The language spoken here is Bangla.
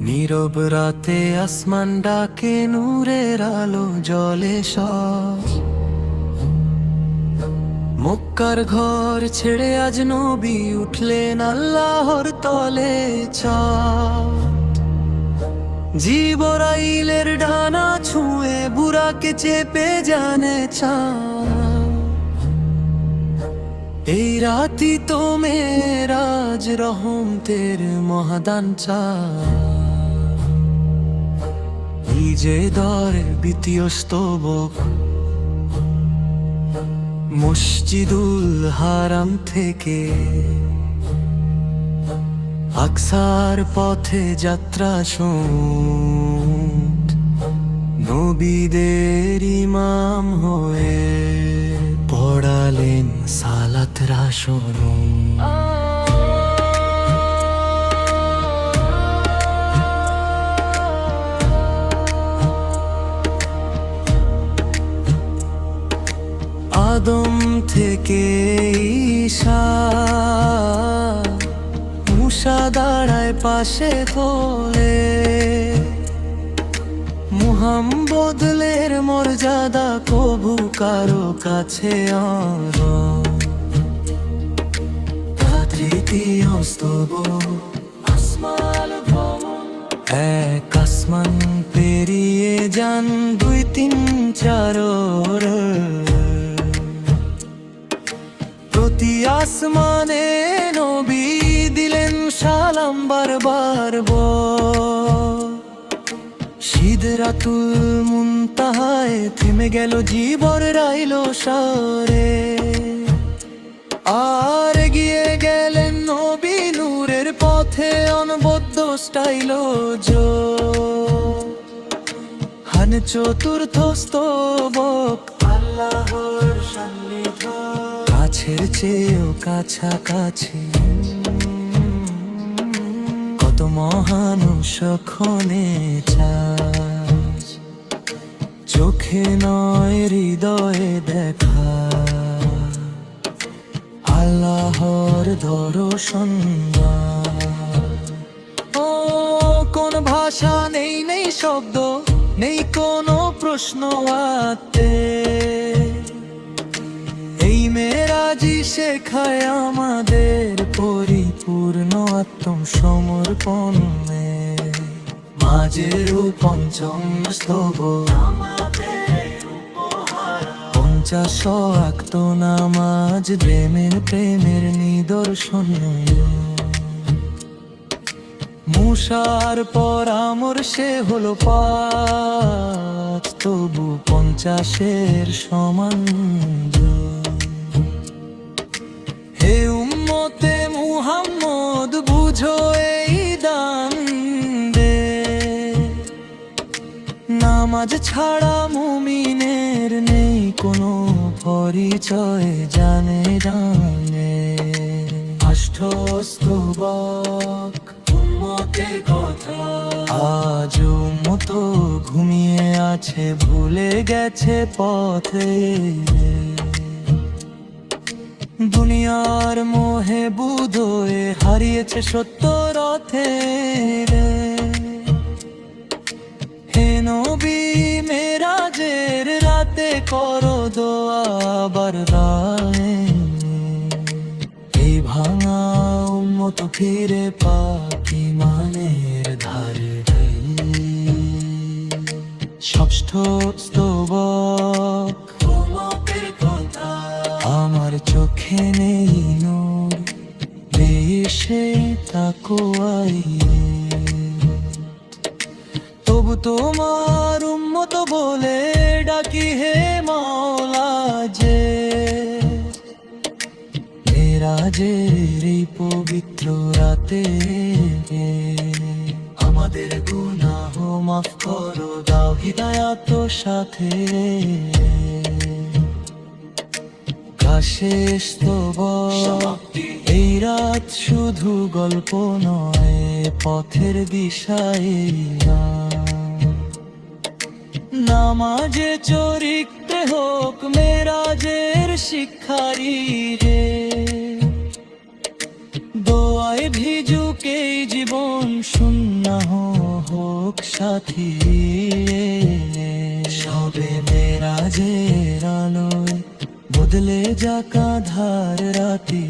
নীরব রাতে আসমান ডাকে, নূরের আলো জ্বলে সব। মক্কার ঘর ছেড়ে আজ নবী উঠলেন আল্লাহর তলে চাঁদ। জিবরাইলের ডানা ছুঁয়ে বুরাকে চেপে জানে চাঁদ। এই রাতি তো মেরাজ রহমতের মহাদান চাঁদ। যে দরের দ্বিতীয় স্তবক মসজিদুল হারাম থেকে আকসার পথে যাত্রা শুন, নবীদের ইমাম হয়ে পড়ালেন সালাত রাসূল। আদম থেকে ঈসা, মুসা দাঁড়ায় পাশে তোলে। মুহাম্মদের মর্যাদা কবু কারো কাছে তৃতীয় স্তবক এক আসমান পেরিয়ে যান 2, 3, 4 প্রতি আসমানে নবী দিলেন সালাম বারবার। সিদরাতুল মুনতাহায় থেমে গেল জীবর রাইল সারে। আর এগিয়ে গেলেন নবী নূরের পথে অনবদ্য স্টাইল হান চতুর্থ স্তবক আল্লাহর সান্নিধ্য, কাছের চেয়েও কাছাকাছি। কত মহান সখনে চাস, চোখে নয় হৃদয়ে দেখা আল্লাহর দর্শন। ও কোন ভাষা নেই, নেই শব্দ, নেই কোনো প্রশ্ন আতে। এই মেরাজি শেখায় আমাদের পরিপূর্ণ আত্মসমর্পণে। মাঝের পঞ্চম স্তবক 50 ওয়াক্ত নামাজ, প্রেমের নিদর্শন। মুসার পরামর্শে হলো 5, তবু 50-এর সমান। হে উম্মতে মুহাম্মদ, বুঝো এই দান দে। নামাজ ছাড়া মুমিনের নেই কোনো পরিচয়, জানে জানে। স্তবক উম্মতের কথা আজ উম্মত ঘুমিয়ে আছে, ভুলে গেছে পথে। দুনিয়ার মোহে বুধ হয়ে হারিয়েছে সত্য রথে। হে নবী মেরাজের রাতে করো দোয়া আবার রায়ে। এই ভাঙা উম্মত ফিরে পাক ঈমানের ধারে। ষষ্ঠ স্তবক আমার চোখে নেই নূর, বেশে তাকওয়াই। তবু তোমার উম্মত বলে ডাকি হে মাওলা, যে মেরাজের এই পবিত্র রাতে আমাদের গুনাহ মাফ করো, দাও হিদায়াত সাথে। শেষ স্তবক এই রাত শুধু গল্প নয়, পথের দিশায় নামাজে চরিত্রে হোক মেরাজের শিক্ষারি রে। দোয়ায় ভিজুক এই জীবন শূন্য হোক। হোক সাথী, সবে মেরাজের আলোয় বদলে যাক আঁধার রাতি।